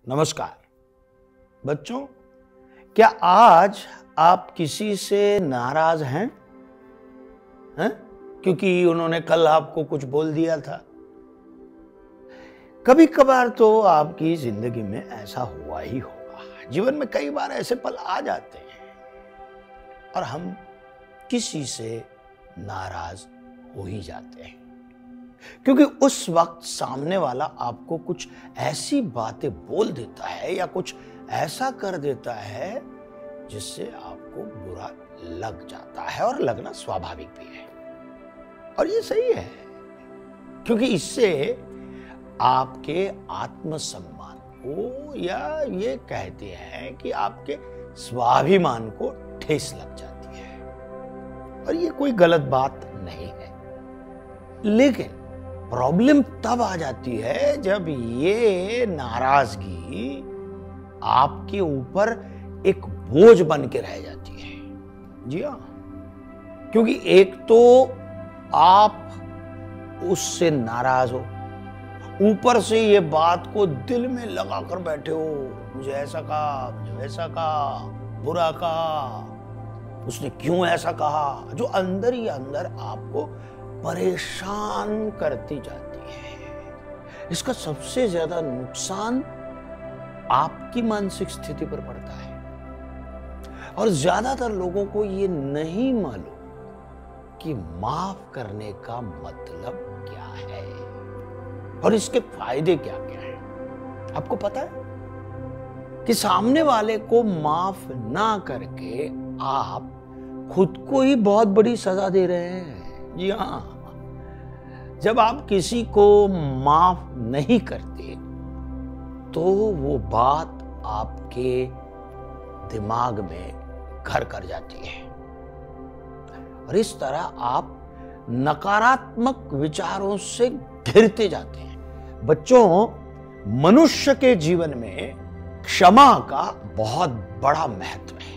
नमस्कार बच्चों, क्या आज आप किसी से नाराज हैं? क्योंकि उन्होंने कल आपको कुछ बोल दिया था। कभी कभार तो आपकी जिंदगी में ऐसा हुआ ही होगा। जीवन में कई बार ऐसे पल आ जाते हैं और हम किसी से नाराज हो ही जाते हैं, क्योंकि उस वक्त सामने वाला आपको कुछ ऐसी बातें बोल देता है या कुछ ऐसा कर देता है जिससे आपको बुरा लग जाता है, और लगना स्वाभाविक भी है। और ये सही है, क्योंकि इससे आपके आत्मसम्मान को, या ये कहते हैं कि आपके स्वाभिमान को ठेस लग जाती है। और ये कोई गलत बात नहीं है, लेकिन प्रॉब्लम तब आ जाती है जब ये नाराजगी आपके ऊपर एक बोझ बन के रह जाती है। जी हाँ, क्योंकि एक तो आप उससे नाराज हो, ऊपर से ये बात को दिल में लगा कर बैठे हो, मुझे ऐसा कहा, मुझे वैसा कहा, बुरा कहा, उसने क्यों ऐसा कहा, जो अंदर ही अंदर आपको परेशान करती जाती है। इसका सबसे ज्यादा नुकसान आपकी मानसिक स्थिति पर पड़ता है, और ज्यादातर लोगों को ये नहीं मालूम कि माफ करने का मतलब क्या है और इसके फायदे क्या क्या है। आपको पता है कि सामने वाले को माफ ना करके आप खुद को ही बहुत बड़ी सजा दे रहे हैं। जी हाँ, जब आप किसी को माफ नहीं करते तो वो बात आपके दिमाग में घर कर जाती है, और इस तरह आप नकारात्मक विचारों से घिरते जाते हैं। बच्चों, मनुष्य के जीवन में क्षमा का बहुत बड़ा महत्व है।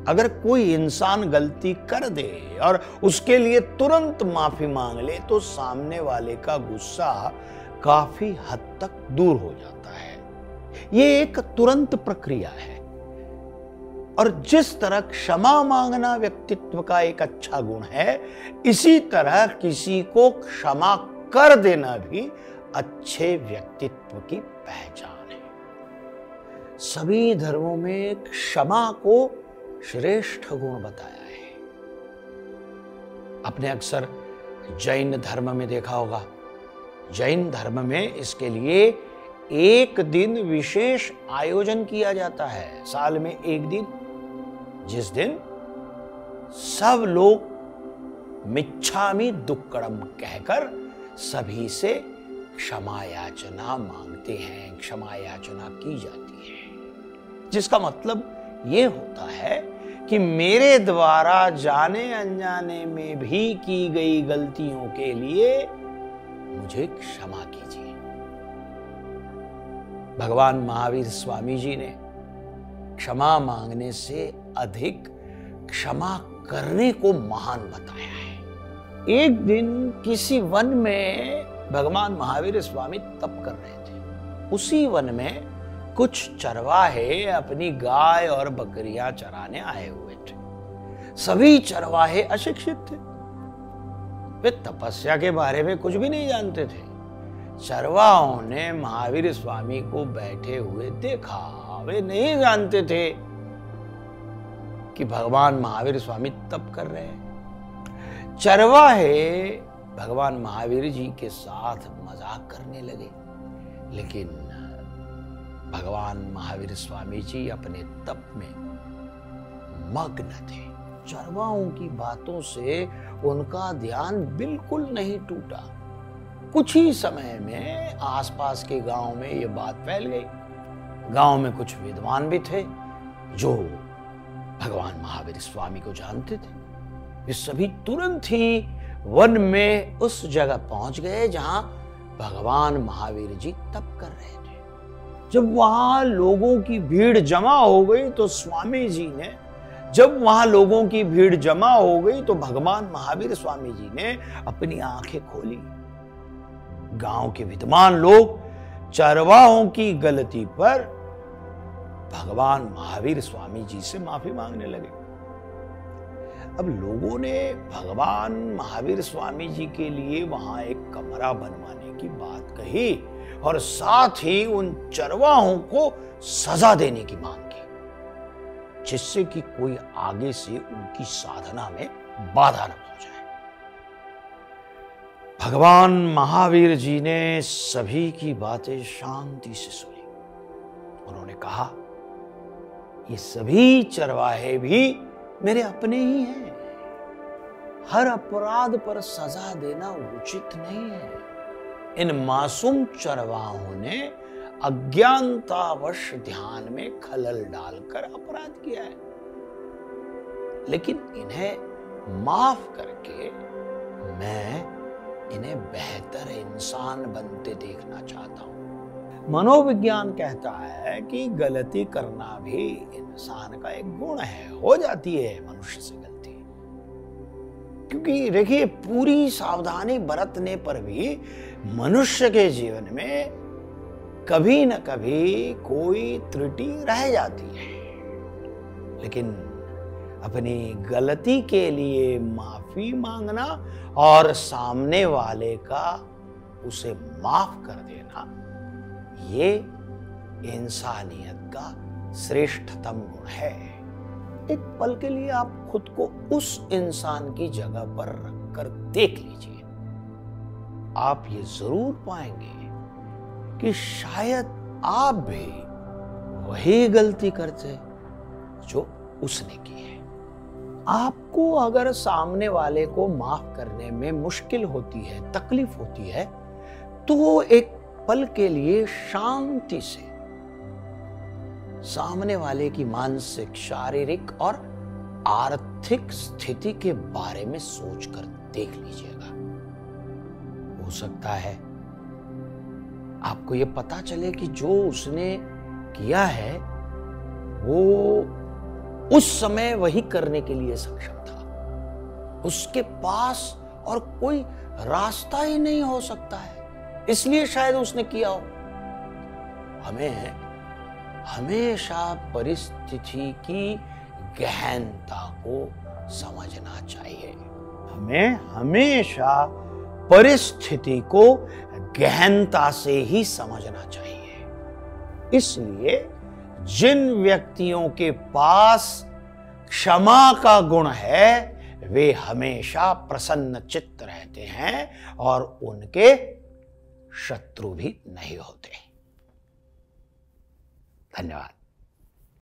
अगर कोई इंसान गलती कर दे और उसके लिए तुरंत माफी मांग ले तो सामने वाले का गुस्सा काफी हद तक दूर हो जाता है। ये एक तुरंत प्रक्रिया है, और जिस तरह क्षमा मांगना व्यक्तित्व का एक अच्छा गुण है, इसी तरह किसी को क्षमा कर देना भी अच्छे व्यक्तित्व की पहचान है। सभी धर्मों में क्षमा को श्रेष्ठ गुण बताया है। आपने अक्सर जैन धर्म में देखा होगा। जैन धर्म में इसके लिए एक दिन विशेष आयोजन किया जाता है, साल में एक दिन, जिस दिन सब लोग मिच्छामि दुक्कडम कहकर सभी से क्षमा याचना मांगते हैं, क्षमा याचना की जाती है, जिसका मतलब ये होता है कि मेरे द्वारा जाने अनजाने में भी की गई गलतियों के लिए मुझे क्षमा कीजिए। भगवान महावीर स्वामी जी ने क्षमा मांगने से अधिक क्षमा करने को महान बताया है। एक दिन किसी वन में भगवान महावीर स्वामी तप कर रहे थे। उसी वन में कुछ चरवाहे अपनी गाय और बकरियां चराने आए हुए थे। सभी चरवाहे अशिक्षित थे, वे तपस्या के बारे में कुछ भी नहीं जानते थे। चरवाहों ने महावीर स्वामी को बैठे हुए देखा। वे नहीं जानते थे कि भगवान महावीर स्वामी तप कर रहे हैं। चरवाहे भगवान महावीर जी के साथ मजाक करने लगे, लेकिन भगवान महावीर स्वामी जी अपने तप में मग्न थे। चरवाहों की बातों से उनका ध्यान बिल्कुल नहीं टूटा। कुछ ही समय में आसपास के गांव में ये बात फैल गई। गांव में कुछ विद्वान भी थे जो भगवान महावीर स्वामी को जानते थे। वे सभी तुरंत ही वन में उस जगह पहुंच गए जहां भगवान महावीर जी तप कर रहे थे। जब वहां लोगों की भीड़ जमा हो गई तो भगवान महावीर स्वामी जी ने अपनी आंखें खोली। गांव के विद्वान लोग चरवाहों की गलती पर भगवान महावीर स्वामी जी से माफी मांगने लगे। अब लोगों ने भगवान महावीर स्वामी जी के लिए वहां एक कमरा बनवाने की बात कही और साथ ही उन चरवाहों को सजा देने की मांग की, जिससे कि कोई आगे से उनकी साधना में बाधा न पहुंचाए। भगवान महावीर जी ने सभी की बातें शांति से सुनी। उन्होंने कहा, ये सभी चरवाहे भी मेरे अपने ही हैं। हर अपराध पर सजा देना उचित नहीं है। इन मासूम चरवाहों ने अज्ञानतावश ध्यान में खलल डालकर अपराध किया है, लेकिन इन्हें माफ करके मैं इन्हें बेहतर इंसान बनते देखना चाहता हूं। मनोविज्ञान कहता है कि गलती करना भी इंसान का एक गुण है, हो जाती है मनुष्य से गलती। क्योंकि देखिए, पूरी सावधानी बरतने पर भी मनुष्य के जीवन में कभी न कभी कोई त्रुटि रह जाती है, लेकिन अपनी गलती के लिए माफी मांगना और सामने वाले का उसे माफ कर देना, ये इंसानियत का श्रेष्ठतम गुण है। एक पल के लिए आप खुद को उस इंसान की जगह पर रखकर देख लीजिए। आप ये जरूर पाएंगे कि शायद आप भी वही गलती करते जो उसने की है। आपको अगर सामने वाले को माफ करने में मुश्किल होती है, तकलीफ होती है, तो एक पल के लिए शांति से सामने वाले की मानसिक, शारीरिक और आर्थिक स्थिति के बारे में सोचकर देख लीजिएगा। हो सकता है आपको यह पता चले कि जो उसने किया है वो उस समय वही करने के लिए सक्षम था। उसके पास और कोई रास्ता ही नहीं हो सकता है, इसलिए शायद उसने किया हो। हमें हमेशा परिस्थिति की गहनता को समझना चाहिए। हमें हमेशा परिस्थिति को गहनता से ही समझना चाहिए। इसलिए जिन व्यक्तियों के पास क्षमा का गुण है, वे हमेशा प्रसन्न चित्त रहते हैं और उनके शत्रु भी नहीं होते। धन्यवाद।